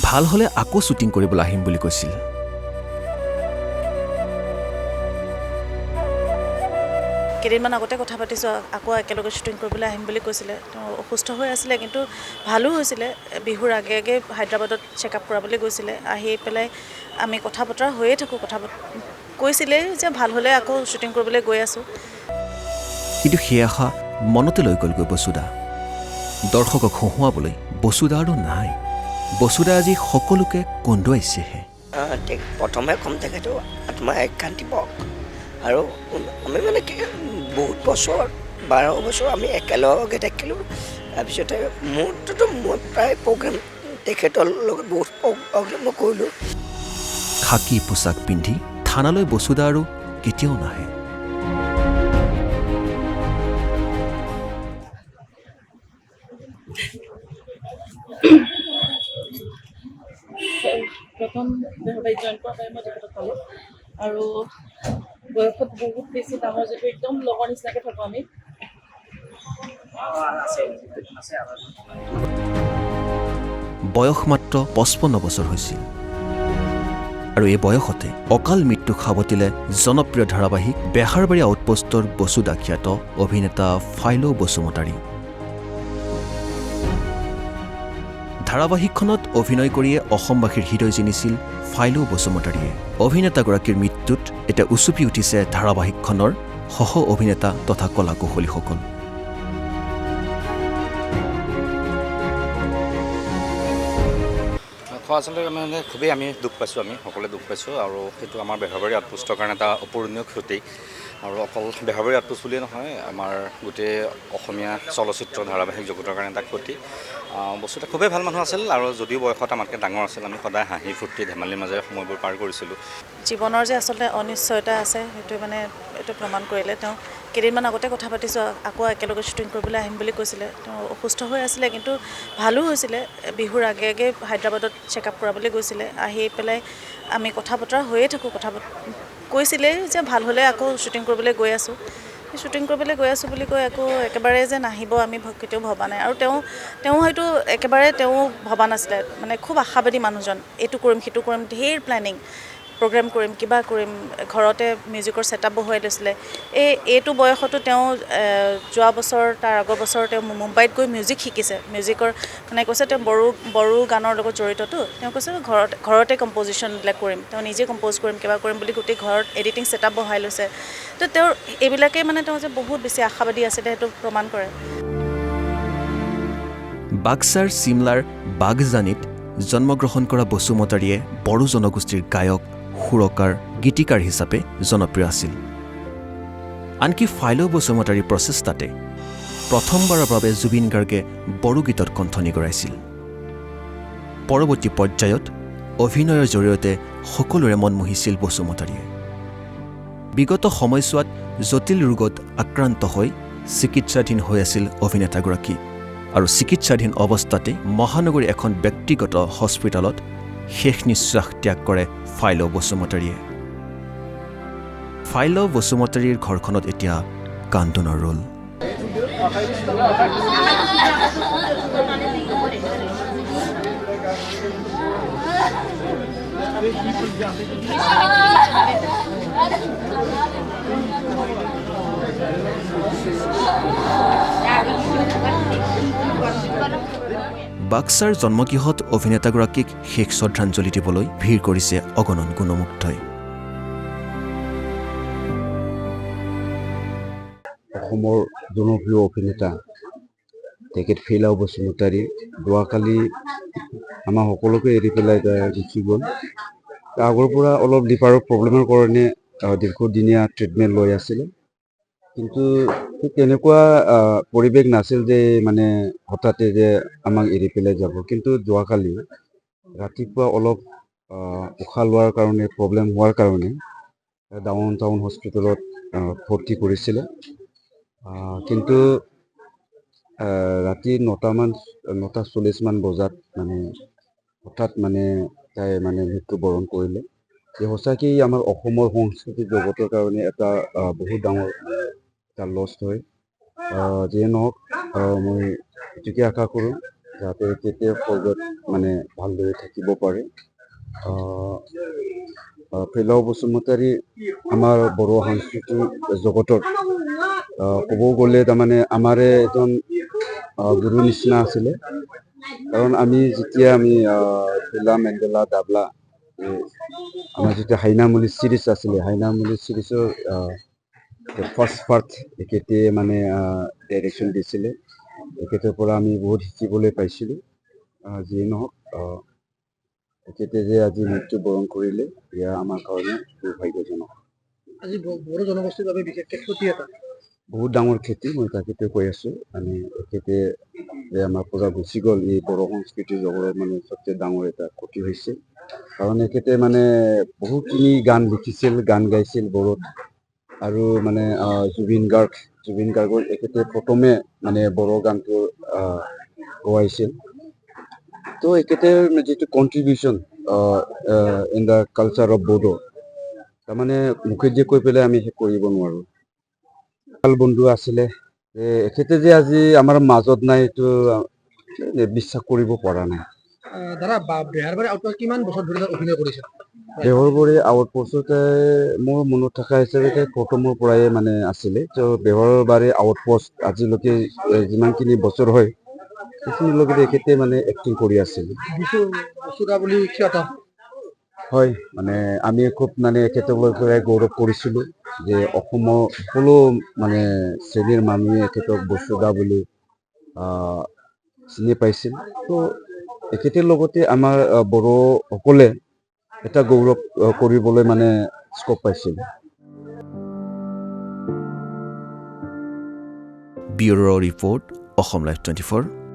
ভাল হ'লে আকৌ শ্বুটিং কৰিবলৈ আহিম বুলি কৈছিল। কেইদিনমান আগতে কথা পাতিছোঁ, আকৌ একেলগে শ্বুটিং কৰিবলৈ আহিম বুলি কৈছিলে। তেওঁ অসুস্থ হৈ আছিলে, কিন্তু ভালো হৈছিলে। বিহুৰ আগে আগে হায়দৰাবাদত চেকআপ কৰাবলৈ গৈছিলে। আহি পেলাই আমি কথা বতৰা হৈয়ে থাকোঁ, কৈছিলেই যে ভাল হ'লে আকৌ শ্বুটিং কৰিবলৈ গৈ আছোঁ। কিন্তু সেই আশা মনতে লৈ গ'লগৈ বসুদা। দৰ্শকক হহুৱাবলৈ বসুদা আৰু নাই। বসুদা আজি সকলোকে কন্দুৱাইছেহে। প্ৰথমে কম তেখেতো আত্মা শান্তি পাওক। আৰু আমি মানে কি বহুত বছৰ 12 বছৰ আমি একেলগে থাকিলোঁ। তাৰপিছতে মোৰটোতো মই প্ৰায় প্ৰগ্ৰেম তেখেতৰ লগত বহুত প্ৰগ্ৰেম মই কৰিলোঁ। খাকী পোছাক পিন্ধি থানালৈ বসুদা আৰু কেতিয়াও নাহে। প্ৰথম দেহবাৰীত জইন কৰা টাইমত তেখেতক পালোঁ, আৰু বয়সত বহুত বেছি ডাঙৰ, যিটো একদম লগৰ নিচিনাকৈ থাকোঁ আমি। বয়স মাত্ৰ 55 বছৰ হৈছিল, আৰু এই বয়সতে অকাল মৃত্যুক সাৱটিলে জনপ্ৰিয় ধাৰাবাহিক বেহাৰবাৰী আউটপোষ্টৰ বসুদা খ্যাত অভিনেতা ফাইল' বসুমতাৰী। ধাৰাবাহিকখনত অভিনয় কৰিয়ে অসমবাসীৰ হৃদয় জিনিছিল ফাইল' বসুমতাৰীয়ে। অভিনেতাগৰাকীৰ মৃত্যুত এতিয়া উচুপি উঠিছে ধাৰাবাহিকখনৰ সহ অভিনেতা তথা কলা কৌশলীসকল। আচলতে মানে খুবেই আমি দুখ পাইছোঁ, আমি সকলোৱে দুখ পাইছোঁ। আৰু সেইটো আমাৰ বেহাৰবাৰী আউটপোষ্টৰ কাৰণে এটা অপূৰণীয় ক্ষতি। আৰু অকল বেহাৰবাৰী আউটপোষ্ট বুলিয়ে নহয়, আমাৰ গোটেই অসমীয়া চলচ্চিত্ৰ ধাৰাবাহিক জগতৰ কাৰণে এটা ক্ষতি। বস্তুটো খুবেই ভাল মানুহ আছিল, আৰু যদিও বয়সত আমাতকৈ ডাঙৰ আছিল, আমি সদায় হাঁহি ফূৰ্তি ধেমালিৰ মাজেৰে সময়বোৰ পাৰ কৰিছিলোঁ। জীৱনৰ যে আচলতে অনিশ্চয়তা আছে, সেইটোৱে মানে এইটো প্ৰমাণ কৰিলে। তেওঁ কেইদিনমান আগতে কথা পাতিছোঁ, আকৌ একেলগে শ্বুটিং কৰিবলৈ আহিম বুলি কৈছিলে। তেওঁ অসুস্থ হৈ আছিলে, কিন্তু ভালো হৈছিলে। বিহুৰ আগে আগে হায়দৰাবাদত চেকআপ কৰাবলৈ গৈছিলে। আহি পেলাই আমি কথা বতৰা হৈয়ে থাকোঁ, কৈছিলেই যে ভাল হ'লে আকৌ শ্বুটিং কৰিবলৈ গৈ আছোঁ। শ্বুটিং কৰিবলৈ গৈ আছোঁ বুলি কৈ আকৌ একেবাৰে যে নাহিব আমি কেতিয়াও ভবা নাই। আৰু তেওঁ হয়তো একেবাৰে ভবা নাছিলে। মানে খুব আশাবাদী মানুহজন, এইটো কৰিম সেইটো কৰিম, ঢেৰ প্লেনিং, প্ৰগ্ৰেম কৰিম, কিবা কৰিম। ঘৰতে মিউজিকৰ ছেটআপ বহুৱাই লৈছিলে। এইটো বয়সতো তেওঁ যোৱা বছৰ, তাৰ আগৰ বছৰ তেওঁ মুম্বাইত গৈ মিউজিক শিকিছে। মিউজিকৰ মানে কৈছে তেওঁ বড়ো গানৰ লগত জড়িততো। তেওঁ কৈছে ঘৰতে কম্প'জিশ্যনবিলাক কৰিম, তেওঁ নিজে কম্প'জ কৰিম, কিবা কৰিম বুলি গোটেই ঘৰত এডিটিং ছেটআপ বহাই লৈছে। তো তেওঁৰ এইবিলাকেই মানে তেওঁ যে বহুত বেছি আশাবাদী আছিলে, সেইটো প্ৰমাণ কৰে। বাক্সাৰ চিমলাৰ বাগজানিত জন্মগ্ৰহণ কৰা বসুমতাৰীয়ে বড়ো জনগোষ্ঠীৰ গায়ক, সুৰকাৰ, গীতিকাৰ হিচাপে জনপ্ৰিয় আছিল। আনকি ফাইল' বসুমতাৰীৰ প্ৰচেষ্টাতে প্ৰথমবাৰৰ বাবে জুবিন গাৰ্গে বড়ো গীতত কণ্ঠনি কৰাইছিল। পৰৱৰ্তী পৰ্যায়ত অভিনয়ৰ জৰিয়তে সকলোৰে মন মুহিছিল বসুমতাৰীয়ে। বিগত সময়ছোৱাত জটিল ৰোগত আক্ৰান্ত হৈ চিকিৎসাধীন হৈ আছিল অভিনেতাগৰাকী। আৰু চিকিৎসাধীন অৱস্থাতে মহানগৰীৰ এখন ব্যক্তিগত হস্পিটেলত শেষ নিশ্বাস ত্যাগ কৰে ফাইল' বসুমতাৰীয়ে। ফাইল' বসুমতাৰীৰ ঘৰখনত এতিয়া কান্দোনৰ ৰোল। বাক্সাৰ জন্মগৃহত অভিনেতাগৰাকীক শেষ শ্ৰদ্ধাঞ্জলি দিবলৈ ভিৰ কৰিছে অগণন গুণমুগ্ধই। অসমৰ জনপ্ৰিয় অভিনেতা তেখেত ফাইল' বসুমতাৰী যোৱাকালি আমাৰ সকলোকে এৰি পেলাই গুচি গ'ল। আগৰ পৰা অলপ লিভাৰৰ প্ৰব্লেমৰ কাৰণে দীৰ্ঘদিনীয়া ট্ৰিটমেণ্ট লৈ আছিলে। কিন্তু তেনেকুৱা পৰিৱেশ নাছিল যে মানে হঠাতে যে আমাক এৰি পেলাই যাব। কিন্তু যোৱাকালি ৰাতিপুৱা অলপ উশাহ লোৱাৰ কাৰণে প্ৰব্লেম হোৱাৰ কাৰণে ডাউন টাউন হস্পিটেলত ভৰ্তি কৰিছিলে। কিন্তু ৰাতি 9:40 বজাত মানে হঠাৎ মানে তাই মানে মৃত্যুবৰণ কৰিলে। সঁচাকেই আমাৰ অসমৰ সংস্কৃতিক জগতৰ কাৰণে এটা বহুত ডাঙৰ এটা লষ্ট হয়। যিয়ে নহওক মই এটোকে আশা কৰোঁ যাতে এখেতে সৰ্গত মানে ভালদৰে থাকিব পাৰে। ফেলাও বসুমতাৰী আমাৰ বড়ো সাংস্কৃতিক জগতৰ ক'ব গ'লে তাৰমানে আমাৰে এজন গুৰু নিচিনা আছিলে। কাৰণ আমি যেতিয়া ফেলা মেণ্ডেলা দাবলা আমাৰ যেতিয়া হাইনামুলি চিৰিজ আছিলে, হাইনামুলি চিৰিজৰ ফাৰ্ষ্ট পাৰ্ট এখেতে মানে ডাইৰেকশ্যন দিছিলে। এখেতৰ পৰা আমি বহুত শিকিবলৈ পাইছিলোঁ। যিয়ে নহওক এখেতে যে আজি মৃত্যুবৰণ কৰিলে, এয়া আমাৰ কাৰণে দুৰ্ভাগ্যজনক। আজি বড়ো জনগোষ্ঠীৰ বাবে বিশেষকৈ ক্ষতি এটা বহুত ডাঙৰ ক্ষতি, মই তাকেতো কৈ আছোঁ। মানে এখেতে যে আমাৰ পৰা গুচি গ'ল, এই বড়ো সংস্কৃতিৰ জগতত মানে সবচে ডাঙৰ এটা ক্ষতি হৈছে। কাৰণ এখেতে মানে বহুতখিনি গান লিখিছিল, গান গাইছিল বড়োত। আৰু মানে জুবিন গাৰ্গৰ এখেতে প্ৰথমে মানে বড়ো গানটো গোৱাইছিল। তো এখেতৰ যিটো contribution in the culture of Bodo, তাৰমানে মুখেদি কৈ পেলাই আমি শেষ কৰিব নোৱাৰোঁ। ভাল বন্ধু আছিলে, এখেতে যে আজি আমাৰ মাজত নাই, এইটো বিশ্বাস কৰিব পৰা নাই। দাদা বেহাৰবাৰী আউটপোষ্ট কিমান বছৰ ধৰি অভিনয় কৰিছে? বেহৰবাৰী আউটপোষ্টতে মোৰ মনত থকা হিচাপে প্ৰথমৰ পৰাই মানে আছিলে। তো বেহৰবাৰী আউটপোষ্ট আজিলৈকে যিমানখিনি বছৰ হয়, সেইখিনিলৈকে এখেতে মানে এক্টিং কৰি আছিল। বসুদা বুলি খ্যাত। হয়, মানে আমি খুব মানে এখেতক লৈ পেলাই গৌৰৱ কৰিছিলোঁ যে অসমৰ সকলো মানে শ্ৰেণীৰ মানুহে এখেতক বসুদা বুলি চিনি পাইছিল। তো এখেতৰ লগতে আমাৰ বড়োসকলে এটা গৌৰৱ কৰিবলৈ মানে স্কোপ পাইছিল। Bureau' report, Assam live 24।